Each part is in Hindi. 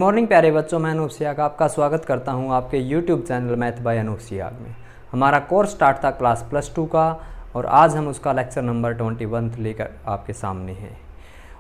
मॉर्निंग प्यारे बच्चों, मैं अनूप सियाग आपका स्वागत करता हूं आपके YouTube channel math by Anoop Siyag में। हमारा कोर्स स्टार्ट था क्लास +2 का और आज हम उसका लेक्चर नंबर 21 लेकर आपके सामने हैं।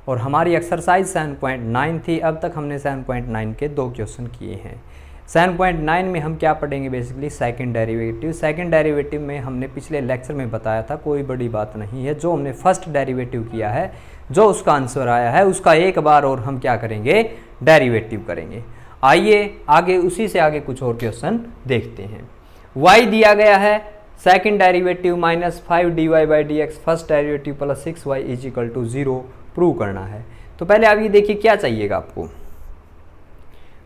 और हमारी एक्सरसाइज 7.9 थी। अब तक हमने 7.9 के 2 क्वेश्चन किए हैं। 7.9 में हम क्या पढ़ेंगे? Basically second derivative. Second derivative में हमने पिछले लेक्चर में बताया था, कोई बड़ी बात नहीं है। जो हमने फर्स्ट डेरिवेटिव किया है, जो उसका आंसर आया है, उसका एक बार और हम क्या करेंगे? डेरिवेटिव करेंगे। आइए आगे उसी से आगे कुछ और क्वेश्चन देखते हैं। y दिया गया है, second derivative -5 dy/dx, first derivative +6y = 0 prove करना है। तो पहले आप ये देखिए क्या चाहिएगा आपको।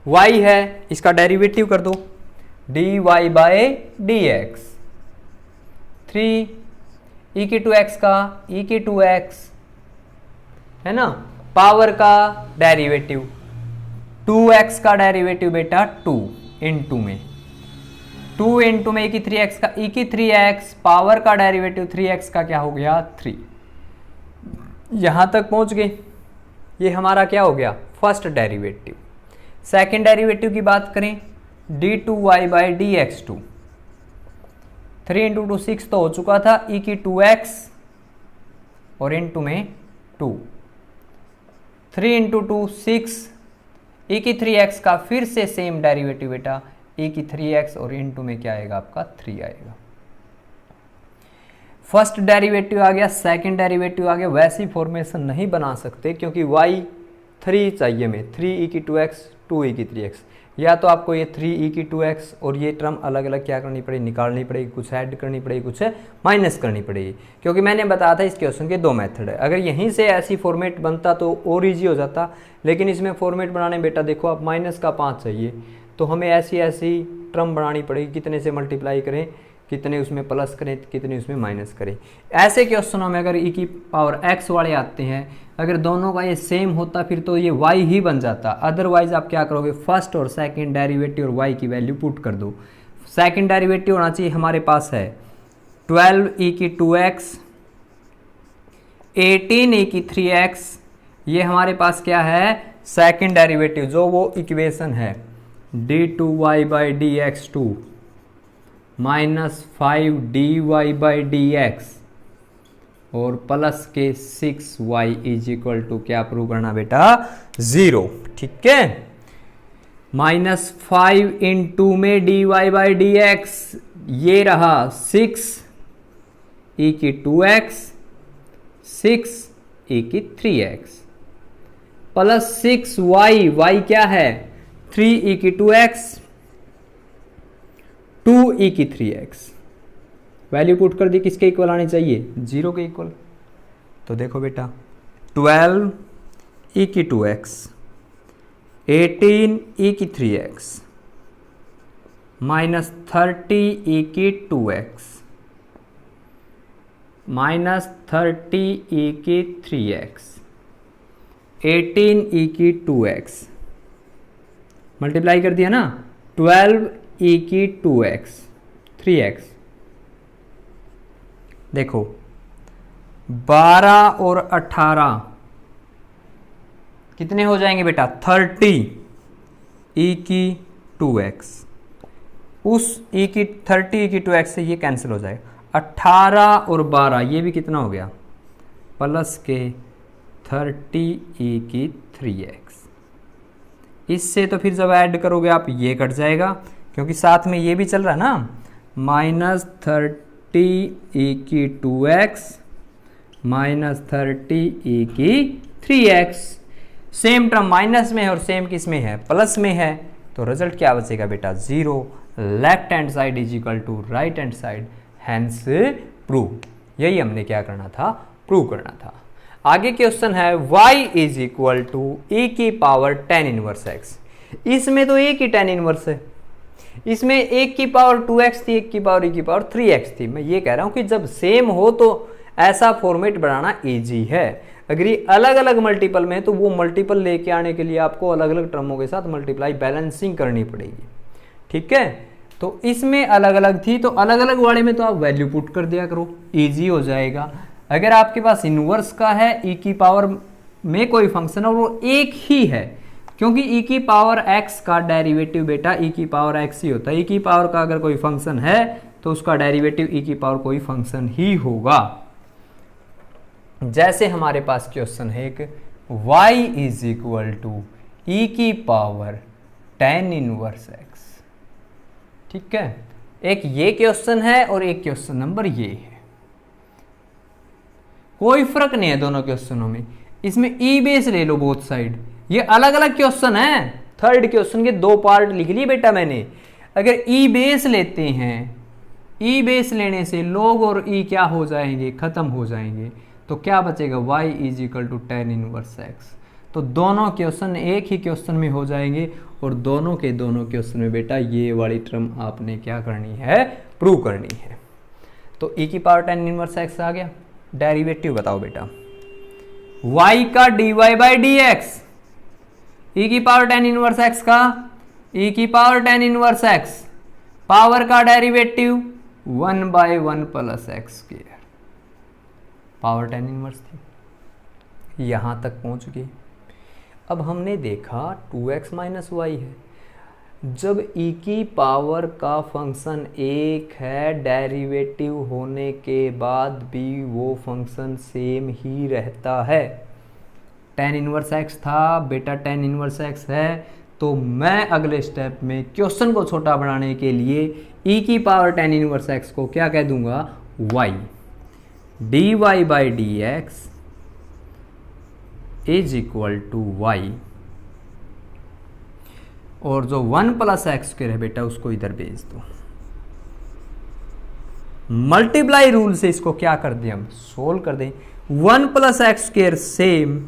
y है, इसका डेरिवेटिव कर दो, dy/dx 3 e⁻x का e⁻x है ना, पावर का डेरिवेटिव 2x का डेरिवेटिव बेटा 2 इंटू में 2 इंटू में e⁻3x का e⁻3x, पावर का डेरिवेटिव 3x का क्या हो गया? 3। यहां तक पहुंच गए। ये हमारा क्या हो गया? First derivative. सेकंड डेरिवेटिव की बात करें, d2y/dx2 3 इंटू 2 6 तो हो चुका था, e⁻2x और इंटू में 2 3 इंटू 2 6, e⁻3x का फिर से सेम डेरिवेटिव बेटा e⁻3x और इंटू में क्या आएगा आपका? 3 आएगा। फर्स्ट डेरिवेटिव आ गया, सेकंड डेरिवेटिव आ गया। वैसी फॉर्मेशन नहीं बना सकते क्योंकि y 3 चाहिए हमें, 3 e⁻2x 2 e⁻3x। या तो आपको ये 3 e⁻2x और ये टर्म अलग अलग क्या करनी पड़ेगी? निकालनी पड़ेगी, कुछ ऐड करनी पड़ेगी, कुछ माइनस करनी पड़ेगी। क्योंकि मैंने बताया था इस क्वेश्चन के 2 मेथड है। अगर यहीं से ऐसी फॉर्मेट बनता तो और ईजी हो जाता, लेकिन इसमें फॉर्मेट बनाने बेटा देखो, आप -5 चाहिए तो हमें ऐसी ऐसी टर्म बनानी पड़ेगी। कितने से मल्टीप्लाई करें, कितने उसमें प्लस करें, कितने उसमें माइनस करें। ऐसे क्वेश्चनों में अगर e⁻x वाले आते हैं, अगर दोनों का ये सेम होता फिर तो ये y ही बन जाता। अदरवाइज आप क्या करोगे? फर्स्ट और सेकंड डेरिवेटिव और y की वैल्यू पुट कर दो। सेकंड डेरिवेटिव होना चाहिए हमारे पास है 12 e⁻2x 18 e⁻3x। ये हमारे पास क्या है? सेकंड डेरिवेटिव, जो वो इक्वेशन है d2y/dx2 -5 dy/dx और प्लस के 6y = क्या प्रूव करना बेटा? 0। ठीक है, -5 इंटू में dy/dx ये रहा 6 e⁻2x 6 e⁻3x plus 6y, y क्या है? 3 e⁻2x 2 e⁻3x। वैल्यू पुट कर दी, किसके इक्वल आनी चाहिए? 0 के इक्वल। तो देखो बेटा 12 e⁻2x 18 e⁻3x -30 e⁻2x -30 e⁻3x 18 e⁻2x multiply कर दिया ना, 12 e⁻2x 3x। देखो 12 और 18 कितने हो जाएंगे बेटा? 30 e⁻2x। उस 30 e⁻2x से ये कैंसिल हो जाएगा। 18 और 12 ये भी कितना हो गया? प्लस के 30 e⁻3x। इससे तो फिर जब ऐड करोगे आप ये कट जाएगा, क्योंकि साथ में ये भी चल रहा है ना, -30 e⁻2x -30 e⁻3x। Same term minus में है और सेम किस में है? प्लस में है। तो रिजल्ट क्या बचेगा बेटा? 0। Left hand side = right hand side, hence prove. यही हमने क्या करना था? प्रूव करना था। आगे क्वेश्चन है y = e⁻tan−1x। इसमें तो एक ही tan इनवर्स है, इसमें 1⁻2x थी, 1⁻3x थी। मैं ये कह रहा हूं कि जब सेम हो तो ऐसा फॉर्मेट बनाना इजी है। अगर ये अलग अलग मल्टीपल में तो वो मल्टीपल लेके आने के लिए आपको अलग अलग टर्मों के साथ मल्टीप्लाई बैलेंसिंग करनी पड़ेगी। ठीक है, तो इसमें अलग अलग थी तो अलग अलग वाले में तो आप वैल्यू पुट कर दिया करो, इजी हो जाएगा। अगर आपके पास इनवर्स का है e की पावर में कोई फंक्शन और वो एक ही है, क्योंकि e की पावर x का डेरिवेटिव बेटा e की पावर x ही होता है। e की पावर का अगर कोई फंक्शन है तो उसका डेरिवेटिव e की पावर कोई फंक्शन ही होगा। जैसे हमारे पास क्वेश्चन है एक y इज इक्वल टू ई की पावर tan इनवर्स x, ठीक है। एक ये क्वेश्चन है और एक क्वेश्चन नंबर ये है, कोई फर्क नहीं है दोनों क्वेश्चनों में। इसमें ई बेस ले लो बोथ साइड, ये अलग अलग क्वेश्चन है। थर्ड क्वेश्चन के दो पार्ट लिख लिए बेटा मैंने। अगर ई बेस लेते हैं, ई बेस लेने से log और ई क्या हो जाएंगे, खत्म हो जाएंगे। तो क्या बचेगा, y is equal to tan inverse x। तो दोनों क्वेश्चन एक ही क्वेश्चन में हो जाएंगे और दोनों के दोनों क्वेश्चन में बेटा ये वाली टर्म आपने क्या करनी है, प्रूव करनी है। तो e की पावर tan इनवर्स x आ गया। डेरिवेटिव बताओ बेटा y का dy by d x, e की पावर tan इनवर्स x का e की power tan inverse x, power का derivative 1/1 plus x square, power tan inverse थी। यहां तक पहुंच गई। अब हमने देखा 2x माइनस वाई है। जब e की पावर का फंक्शन एक है, डेरिवेटिव होने के बाद भी वो फंक्शन सेम ही रहता है। tan इनवर्स x था बेटा, tan इनवर्स x है। तो मैं अगले स्टेप में क्वेश्चन को छोटा बनाने के लिए e की पावर tan इनवर्स x को क्या कह दूंगा, y dy by d x is equal to y, और जो 1 प्लस एक्स स्क्वायर है बेटा उसको इधर भेज दो। मल्टीप्लाई रूल से इसको क्या कर दें, हम सोल्व कर दें। 1 plus x square same,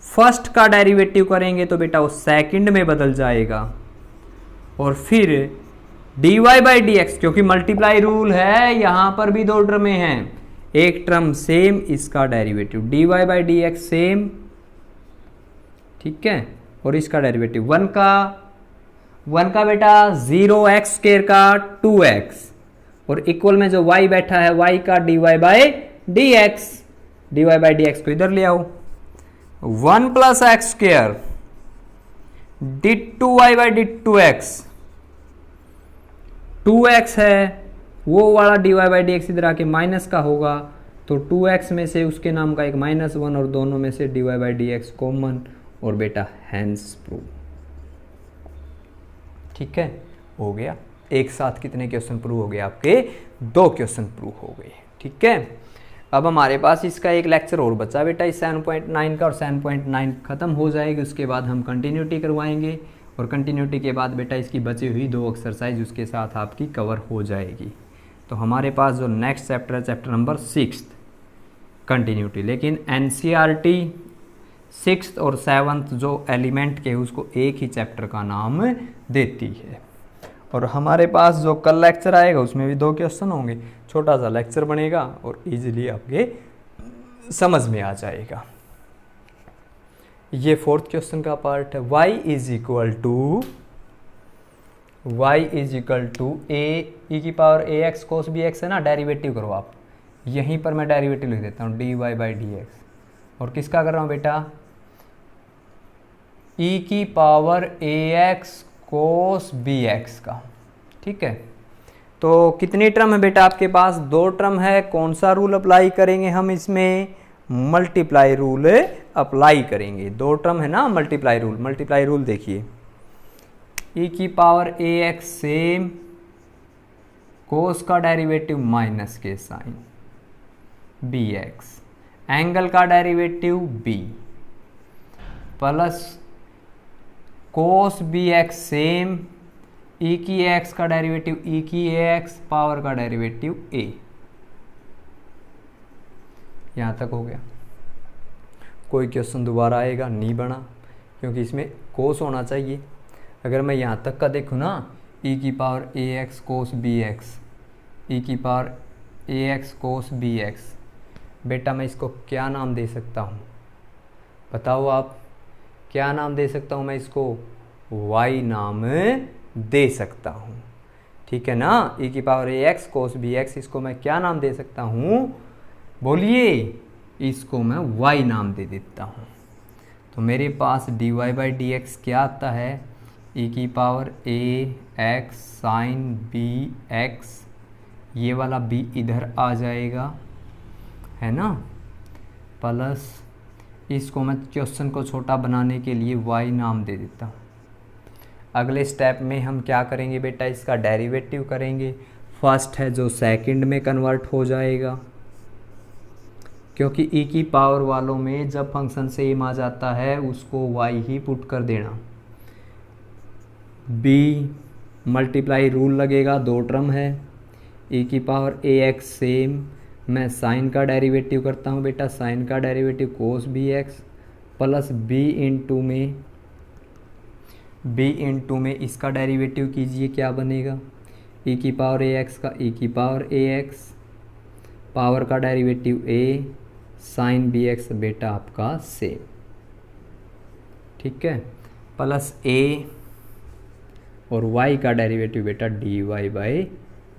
first का डेरिवेटिव करेंगे तो बेटा वो सेकंड में बदल जाएगा, और फिर dy बाई डी एक्स, क्योंकि मल्टीप्लाई रूल है यहां पर भी दो टर्में हैं, एक टर्म सेम, इसका derivative dy by d x same, ठीक है। और इसका डेरिवेटिव 1 का बेटा 0x स्क्वायर का 2x, और इक्वल में जो y बैठा है y का dy by d x, dy by d x को इधर ले आओ। 1 plus x square D 2y by D 2x, 2x है वो वाला dy बाई डी एक्स इधर आके माइनस का होगा, तो 2x में से उसके नाम का एक -1 और दोनों में से dy by d x common, और बेटा हैंस प्रूव, ठीक है, हो गया। एक साथ कितने क्वेश्चन प्रूव हो गए आपके, 2 क्वेश्चन प्रूव हो गए, ठीक है। अब हमारे पास इसका एक लेक्चर और बचा बेटा, इस 7.9 का, और 7.9 खत्म हो जाएगी, उसके बाद हम कंटिन्यूटी करवाएंगे, और कंटिन्यूटी के बाद बेटा इसकी बची हुई 2 एक्सरसाइज उसके साथ आपकी कवर हो जाएगी। तो हमारे पास जो नेक्स्ट चैप्टर है, चैप्टर नंबर 6 कंटिन्यूटी, लेकिन एनसीईआरटी 6th और 7th जो एलिमेंट के उसको एक ही चैप्टर का नाम देती है। और हमारे पास जो कल लेक्चर आएगा उसमें भी 2 क्वेश्चन होंगे, छोटा सा लेक्चर बनेगा और इजीली आपके समझ में आ जाएगा। ये 4th क्वेश्चन का पार्ट है। y इज इक्वल टू ए ई की power a x cos b x है ना, डेरिवेटिव करो आप। यहीं पर मैं डेरिवेटिव लिख देता हूँ dy बाई डी एक्स, और किसका कर रहा हूँ बेटा, e की पावर ax कोस bx का, ठीक है। तो कितनी टर्म है बेटा आपके पास, 2 टर्म है। कौन सा रूल अप्लाई करेंगे हम इसमें, मल्टीप्लाई रूल अप्लाई करेंगे। 2 टर्म है ना, मल्टीप्लाई रूल देखिए, e की पावर ax सेम, कोस का डेरिवेटिव माइनस के साइन bx, एंगल का derivative b, plus cos b x same, e की x का डेरिवेटिव e की ax, पावर का डेरिवेटिव a। यहां तक हो गया। कोई क्वेश्चन दोबारा आएगा नहीं बना, क्योंकि इसमें कोस होना चाहिए। अगर मैं यहां तक का देखूँ ना, e की पावर ax कोस bx, e की पावर ax कोस bx, बेटा मैं इसको क्या नाम दे सकता हूँ, बताओ आप, क्या नाम दे सकता हूँ मैं इसको, y नाम दे सकता हूँ, ठीक है ना। e की पावर ax कोस bx, इसको मैं क्या नाम दे सकता हूँ, बोलिए, इसको मैं y नाम दे देता हूँ। तो मेरे पास dy बाई डी एक्स क्या आता है, e की power a x sine b x, ये वाला b इधर आ जाएगा, है ना, प्लस इसको मैं क्वेश्चन को छोटा बनाने के लिए y नाम दे देता हूँ। अगले स्टेप में हम क्या करेंगे बेटा, इसका डेरिवेटिव करेंगे। फर्स्ट है जो सेकंड में कन्वर्ट हो जाएगा, क्योंकि e की पावर वालों में जब फंक्शन सेम आ जाता है उसको y ही पुट कर देना। b मल्टीप्लाई रूल लगेगा, दो टर्म है, e की पावर ax सेम, मैं साइन का डेरिवेटिव करता हूँ बेटा, साइन का derivative cos b x plus b into में इसका डेरिवेटिव कीजिए, क्या बनेगा, e की पावर ax का e की पावर ax, पावर का derivative a, sine b x बेटा आपका सेम, ठीक है, प्लस a और y का डेरिवेटिव बेटा dy बाई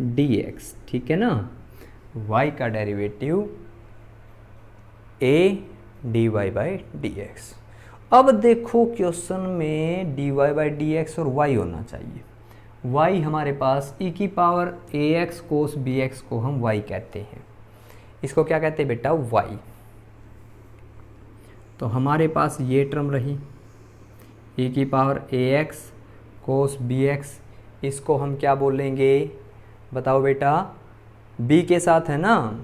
डी एक्स, ठीक है ना, y का derivative a dy by d x. अब देखो क्वेश्चन में dy बाई डी एक्स और y होना चाहिए। y हमारे पास e की पावर ax कोस bx को हम y कहते हैं, इसको क्या कहते हैं बेटा, y। तो हमारे पास ये टर्म रही e की पावर ax कोस bx, इसको हम क्या बोलेंगे बताओ बेटा, b के साथ है ना,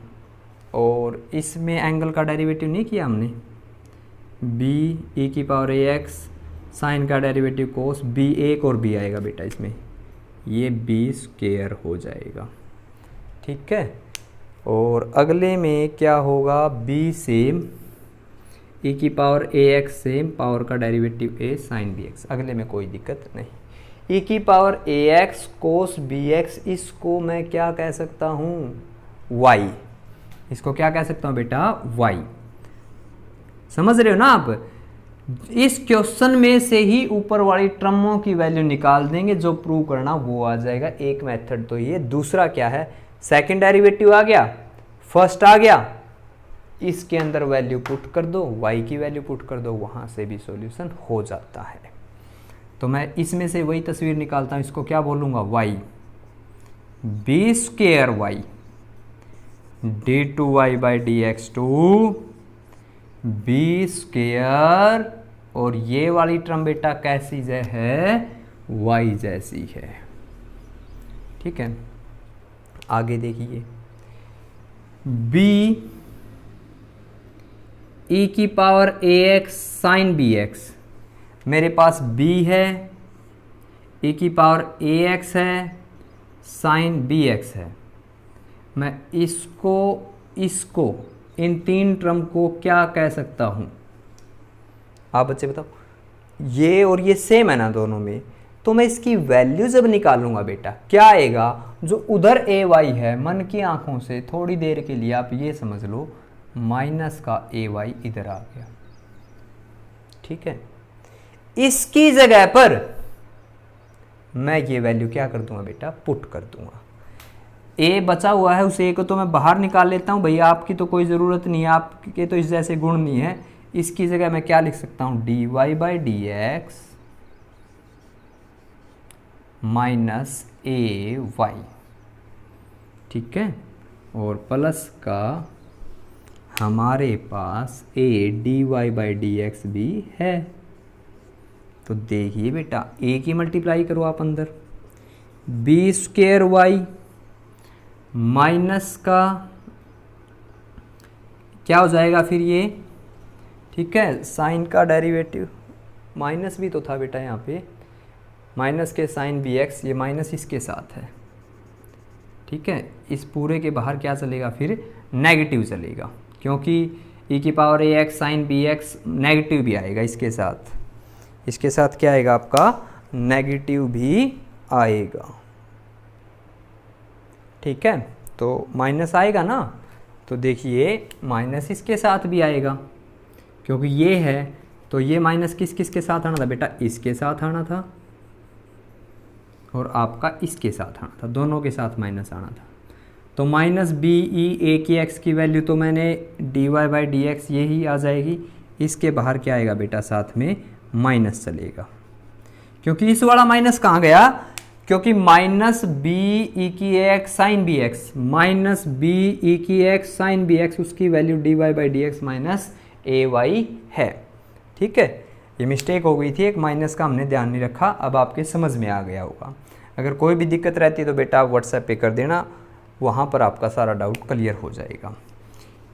और इसमें एंगल का डेरिवेटिव नहीं किया हमने, b e की पावर ax, साइन का डेरिवेटिव कोस b, एक और b आएगा बेटा इसमें, ये b स्क्वायर हो जाएगा, ठीक है। और अगले में क्या होगा, b सेम, e की पावर ax सेम, पावर का डेरिवेटिव a साइन bx, अगले में कोई दिक्कत नहीं। e की पावर ax कोस bx, इसको मैं क्या कह सकता हूँ, y, इसको क्या कह सकता हूँ बेटा, y। समझ रहे हो ना आप, इस क्वेश्चन में से ही ऊपर वाली टर्मों की वैल्यू निकाल देंगे, जो प्रूव करना वो आ जाएगा। एक मेथड तो ये, दूसरा क्या है, सेकंड डेरिवेटिव आ गया, फर्स्ट आ गया, इसके अंदर वैल्यू पुट कर दो, y की वैल्यू पुट कर दो, वहां से भी सॉल्यूशन हो जाता है। तो मैं इसमें से वही तस्वीर निकालता हूं, इसको क्या बोलूंगा, y b square y d two y by d x two b square, और ये वाली टर्म बेटा कैसी है, y जैसी है, ठीक है। आगे देखिए, b e की पावर ax साइन bx, मेरे पास b है, e की पावर ax है, साइन bx है, मैं इसको इन तीन टर्म को क्या कह सकता हूं, आप बच्चे बताओ, ये और ये सेम है ना दोनों में, तो मैं इसकी वैल्यू जब निकालूंगा बेटा क्या आएगा, जो उधर ए वाई है, मन की आंखों से थोड़ी देर के लिए आप ये समझ लो, माइनस का ए वाई इधर आ गया, ठीक है। इसकी जगह पर मैं ये वैल्यू क्या कर दूंगा बेटा, पुट कर दूंगा। ए बचा हुआ है, उस ए को तो मैं बाहर निकाल लेता हूं, भैया आपकी तो कोई ज़रूरत नहीं है, आपके तो इस जैसे गुण नहीं है। इसकी जगह मैं क्या लिख सकता हूं, d y by d x minus a y, ठीक है, और प्लस का हमारे पास a d y by d x भी है। तो देखिए बेटा, ए की मल्टीप्लाई करो आप अंदर, बी स्क्वायर वाई माइनस का क्या हो जाएगा फिर ये, ठीक है, साइन का डेरिवेटिव, माइनस भी तो था बेटा यहाँ पे, माइनस के साइन बी एक्स, ये माइनस इसके साथ है, ठीक है। इस पूरे के बाहर क्या चलेगा फिर, नेगेटिव चलेगा, क्योंकि e की power a x sine b x negative भी आएगा इसके साथ, इसके साथ क्या आएगा आपका, नेगेटिव भी आएगा, ठीक है। तो माइनस आएगा ना, तो देखिए माइनस इसके साथ भी आएगा, क्योंकि ये है, तो ये माइनस किस किस के साथ आना था बेटा, इसके साथ आना था, और आपका इसके साथ आना था, दोनों के साथ माइनस आना था। तो माइनस बी ई ए की एक्स की वैल्यू तो मैंने d y by d x यही आ जाएगी, इसके बाहर क्या आएगा बेटा, साथ में माइनस चलेगा, क्योंकि इस वाला माइनस कहाँ गया, क्योंकि माइनस बी ई की x sine b x, minus b e की एक्स साइन बी एक्स, उसकी value d y by d x minus a y है। ठीक है, ये मिस्टेक हो गई थी, एक माइनस का हमने ध्यान नहीं रखा, अब आपके समझ में आ गया होगा। अगर कोई भी दिक्कत रहती है तो बेटा आप व्हाट्सएप पे कर देना, वहाँ पर आपका सारा डाउट क्लियर हो जाएगा।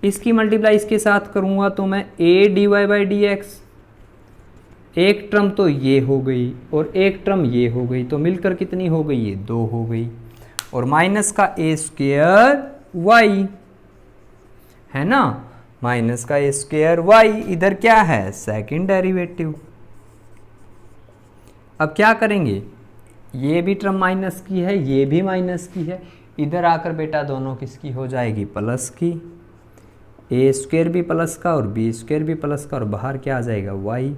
इसकी मल्टीप्लाई इसके साथ करूँगा तो मैं a d y by d x, एक टर्म तो ये हो गई और एक टर्म ये हो गई, तो मिलकर कितनी हो गई, ये 2 हो गई, और माइनस का ए स्क्वायर वाई है ना, माइनस का ए स्क्वायर वाई, इधर क्या है, सेकंड डेरिवेटिव। अब क्या करेंगे, ये भी टर्म माइनस की है, ये भी माइनस की है, इधर आकर बेटा दोनों किसकी हो जाएगी, प्लस की, ए स्क्वायर भी प्लस का और बी स्क्वायर भी प्लस का, और बाहर क्या आ जाएगा, वाई,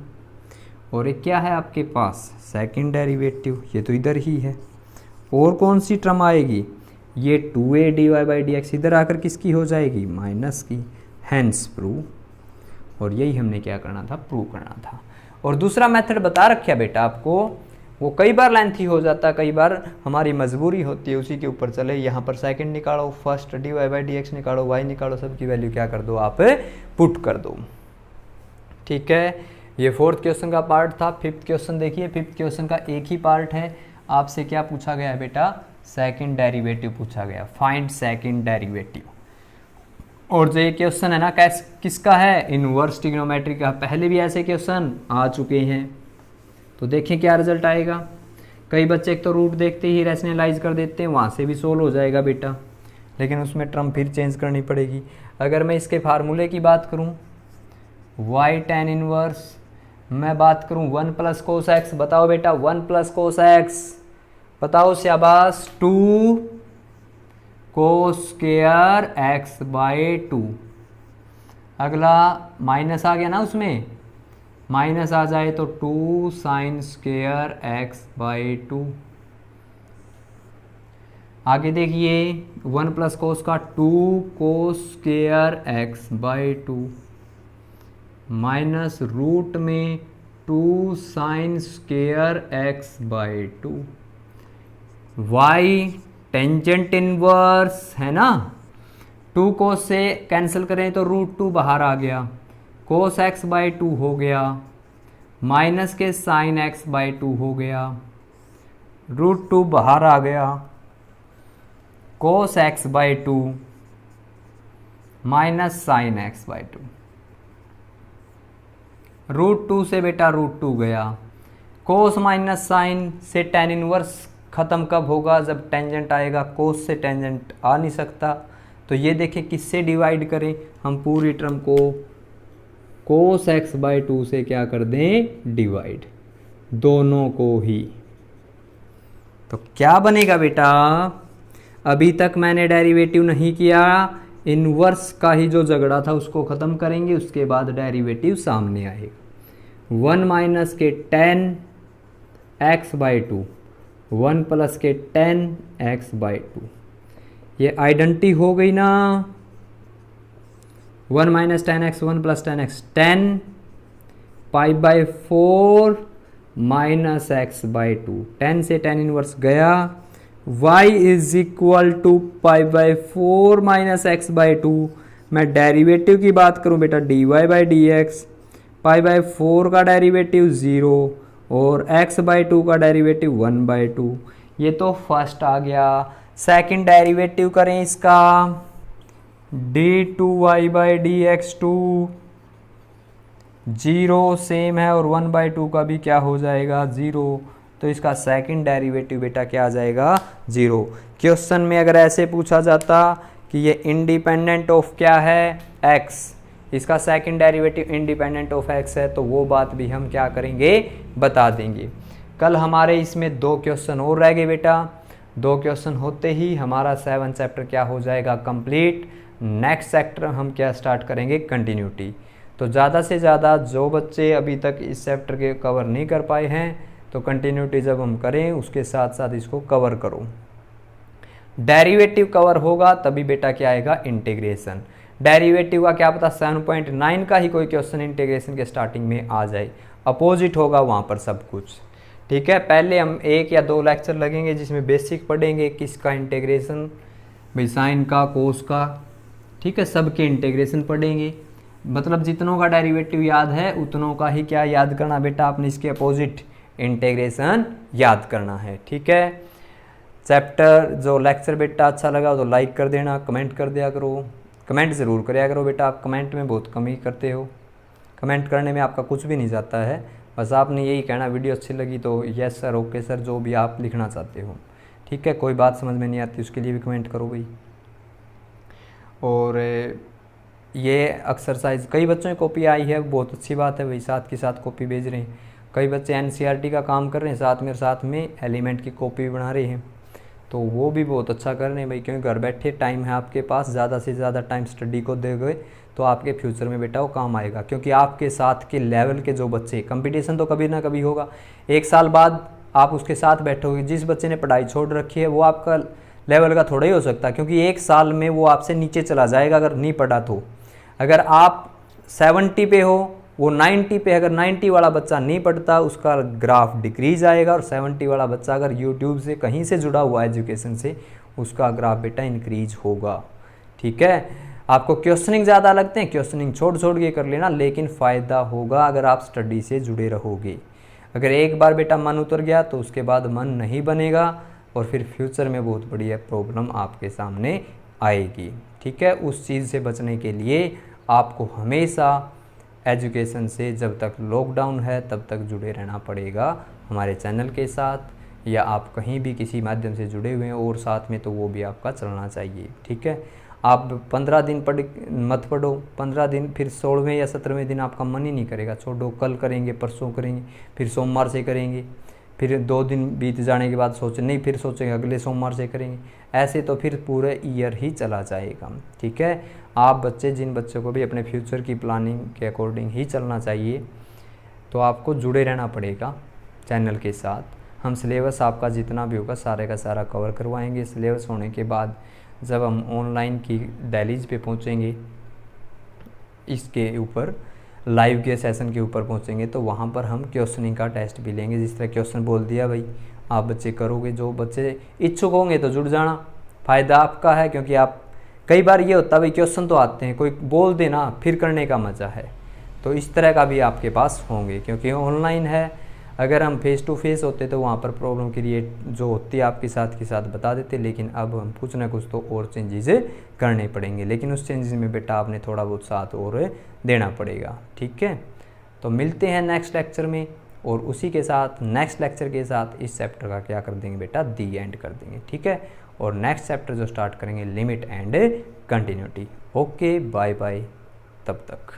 और एक क्या है आपके पास, सेकंड डेरिवेटिव, ये तो इधर ही है। और कौन सी टर्म आएगी, ये 2a d y by d x, इधर आकर किसकी हो जाएगी, माइनस की, हैंस प्रूव। और यही हमने क्या करना था, प्रूव करना था। और दूसरा मेथड बता रखा बेटा आपको, वो कई बार लेंथी हो जाता है, कई बार हमारी मजबूरी होती है उसी के ऊपर चले। यहाँ पर सेकंड निकालो, first d y by d x निकालो, वाई निकालो, सबकी वैल्यू क्या कर दो, आप पुट कर दो। ठीक है, ये फोर्थ क्वेश्चन का पार्ट था। फिफ्थ क्वेश्चन देखिए, फिफ्थ क्वेश्चन का एक ही पार्ट है, आपसे क्या पूछा गया है बेटा, सेकंड डेरिवेटिव पूछा गया, फाइंड सेकंड डेरिवेटिव। और जो ये क्वेश्चन है ना, किसका है, इनवर्स ट्रिग्नोमेट्री का। पहले भी ऐसे क्वेश्चन आ चुके हैं, तो देखें क्या रिजल्ट आएगा। कई बच्चे एक तो रूट देखते ही रैशनलाइज कर देते हैं, वहाँ से भी सोल्व हो जाएगा बेटा, लेकिन उसमें टर्म फिर चेंज करनी पड़ेगी। अगर मैं इसके फार्मूले की बात करूँ, वाई टेन इनवर्स, मैं बात करूं 1 प्लस कोस एक्स, बताओ बेटा 1 प्लस कोस एक्स, बताओ शाबाश, 2 कोस स्क्वायर एक्स बाई 2। अगला माइनस आ गया ना, उसमें माइनस आ जाए तो 2 साइन स्क्वायर एक्स बाई 2। आगे देखिए 1 प्लस कोस का 2 cos square x by 2 minus root में 2 sine square x by 2। Y tangent inverse है ना, 2 कोस से कैंसिल करें तो रूट 2 बाहर आ गया, कोस एक्स बाई 2 हो गया, माइनस के साइन एक्स बाई 2 हो गया, रूट 2 बाहर आ गया, cos x by 2 minus sine x by 2। Root 2 से बेटा रूट 2 गया, कोस माइनस साइन से टेन इनवर्स खत्म कब होगा, जब टेंजेंट आएगा, कोस से टेंजेंट आ नहीं सकता। तो ये देखें किससे डिवाइड करें, हम पूरी टर्म को कोस एक्स बाई 2 से क्या कर दें, डिवाइड, दोनों को ही। तो क्या बनेगा बेटा, अभी तक मैंने डेरिवेटिव नहीं किया, इनवर्स का ही जो झगड़ा था उसको ख़त्म करेंगे, उसके बाद डेरिवेटिव सामने आएगा। 1 माइनस के 10 एक्स बाई 2, 1 प्लस के 10 एक्स बाई 2, ये आइडेंटिटी हो गई ना। 1 minus 10 x, 1 plus 10 x 10, pi by 4 minus x by 2, 10 से 10 इनवर्स गया, y is equal to pi by 4 minus x by 2। मैं डेरिवेटिव की बात करूं बेटा, d y by d x, pi by 4 का डेरिवेटिव 0 और x बाई 2 का डेरिवेटिव 1 बाई 2। ये तो फर्स्ट आ गया। सेकंड डेरिवेटिव करें इसका, d2y by d x 2 0 same है और 1 बाई 2 का भी क्या हो जाएगा 0, तो इसका सेकंड डेरिवेटिव बेटा क्या आ जाएगा 0। क्वेश्चन में अगर ऐसे पूछा जाता कि ये इंडिपेंडेंट ऑफ क्या है x, इसका second derivative independent of x है, तो वो बात भी हम क्या करेंगे बता देंगे। कल हमारे इसमें 2 क्वेश्चन और रह गए बेटा, 2 क्वेश्चन होते ही हमारा 7 चैप्टर क्या हो जाएगा कंप्लीट। नेक्स्ट चैप्टर हम क्या स्टार्ट करेंगे कंटिन्यूटी। तो ज़्यादा से ज़्यादा जो बच्चे अभी तक इस चैप्टर के कवर नहीं कर पाए हैं, तो कंटिन्यूटी जब हम करें उसके साथ साथ इसको कवर करो। डेरिवेटिव कवर होगा तभी बेटा क्या आएगा इंटीग्रेशन। डेरिवेटिव का क्या पता 7.9 का ही कोई क्वेश्चन इंटीग्रेशन के स्टार्टिंग में आ जाए, अपोजिट होगा वहाँ पर सब कुछ। ठीक है, पहले हम 1 या 2 लेक्चर लगेंगे जिसमें बेसिक पढ़ेंगे, किसका इंटीग्रेशन, भाई साइन का, कोस का, ठीक है, सबके इंटीग्रेशन पढ़ेंगे। मतलब जितनों का डेरिवेटिव याद है उतनों का ही क्या याद करना बेटा, आपने इसके अपोजिट इंटीग्रेशन याद करना है। ठीक है, चैप्टर जो लेक्चर बेटा अच्छा लगा तो लाइक कर देना, कमेंट कर दिया करो, कमेंट ज़रूर कराया करो बेटा, आप कमेंट में बहुत कम ही करते हो, कमेंट करने में आपका कुछ भी नहीं जाता है, बस आपने यही कहना वीडियो अच्छी लगी तो यस सर, ओके सर, जो भी आप लिखना चाहते हो। ठीक है, कोई बात समझ में नहीं आती उसके लिए भी कमेंट करो भाई। और ये एक्सरसाइज कई बच्चों की कॉपी आई है, बहुत अच्छी बात है भाई, साथ के साथ कॉपी भेज रहे हैं। कई बच्चे एनसीईआरटी का काम कर रहे हैं, साथ में एलिमेंट की कॉपी बना रहे हैं, तो वो भी बहुत अच्छा कर रहे हैं भाई, क्योंकि घर बैठे टाइम है आपके पास, ज़्यादा से ज़्यादा टाइम स्टडी को दोगे तो आपके फ्यूचर में बेटा वो काम आएगा। क्योंकि आपके साथ के लेवल के जो बच्चे, कंपटीशन तो कभी ना कभी होगा, 1 साल बाद आप उसके साथ बैठोगे, जिस बच्चे ने पढ़ाई छोड़ रखी है वो आपका लेवल का थोड़ा ही हो सकता, क्योंकि 1 साल में वो आपसे नीचे चला जाएगा अगर नहीं पढ़ा तो। अगर आप 70 पे हो, वो 90 पे, अगर 90 वाला बच्चा नहीं पढ़ता उसका ग्राफ डिक्रीज आएगा, और 70 वाला बच्चा अगर यूट्यूब से कहीं से जुड़ा हुआ एजुकेशन से, उसका ग्राफ बेटा इंक्रीज होगा। ठीक है, आपको क्वेश्चनिंग ज़्यादा लगते हैं, क्वेश्चनिंग छोड़ के कर लेना, लेकिन फ़ायदा होगा अगर आप स्टडी से जुड़े रहोगे। अगर एक बार बेटा मन उतर गया तो उसके बाद मन नहीं बनेगा, और फिर फ्यूचर में बहुत बड़ी प्रॉब्लम आपके सामने आएगी। ठीक है, उस चीज़ से बचने के लिए आपको हमेशा एजुकेशन से, जब तक लॉकडाउन है तब तक जुड़े रहना पड़ेगा हमारे चैनल के साथ, या आप कहीं भी किसी माध्यम से जुड़े हुए हैं और साथ में, तो वो भी आपका चलना चाहिए। ठीक है, आप 15 दिन मत पढ़ो, 15 दिन, फिर 16वें या 17वें दिन आपका मन ही नहीं करेगा, छोड़ो, कल करेंगे, परसों करेंगे, फिर सोमवार से करेंगे, फिर 2 दिन बीत जाने के बाद सोचे नहीं, फिर सोचेंगे अगले सोमवार से करेंगे, ऐसे तो फिर पूरे ईयर ही चला जाएगा। ठीक है, आप बच्चे, जिन बच्चों को भी अपने फ्यूचर की प्लानिंग के अकॉर्डिंग ही चलना चाहिए, तो आपको जुड़े रहना पड़ेगा चैनल के साथ। हम सिलेबस आपका जितना भी होगा सारे का सारा कवर करवाएंगे। सिलेबस होने के बाद जब हम ऑनलाइन की डेलीज पे पहुंचेंगे, इसके ऊपर लाइव के सेशन के ऊपर पहुंचेंगे, तो वहां पर हम क्वेश्चनिंग का टेस्ट भी लेंगे। जिस तरह क्वेश्चन बोल दिया भाई, आप बच्चे करोगे, जो बच्चे इच्छुक होंगे तो जुड़ जाना, फ़ायदा आपका है। क्योंकि आप, कई बार ये होता है भाई क्वेश्चन तो आते हैं, कोई बोल देना, फिर करने का मज़ा है, तो इस तरह का भी आपके पास होंगे। क्योंकि ऑनलाइन है, अगर हम फेस टू फेस होते तो वहाँ पर प्रॉब्लम क्रिएट जो होती है आपके साथ के साथ बता देते, लेकिन अब हम कुछ ना कुछ तो और चेंजेस करने पड़ेंगे, लेकिन उस चेंजेस में बेटा आपने थोड़ा बहुत साथ और देना पड़ेगा। ठीक है, तो मिलते हैं नेक्स्ट लेक्चर में, और उसी के साथ नेक्स्ट लेक्चर के साथ इस चैप्टर का क्या कर देंगे बेटा, दी एंड कर देंगे। ठीक है, और नेक्स्ट चैप्टर जो स्टार्ट करेंगे limit and continuity. Okay, bye bye, तब तक।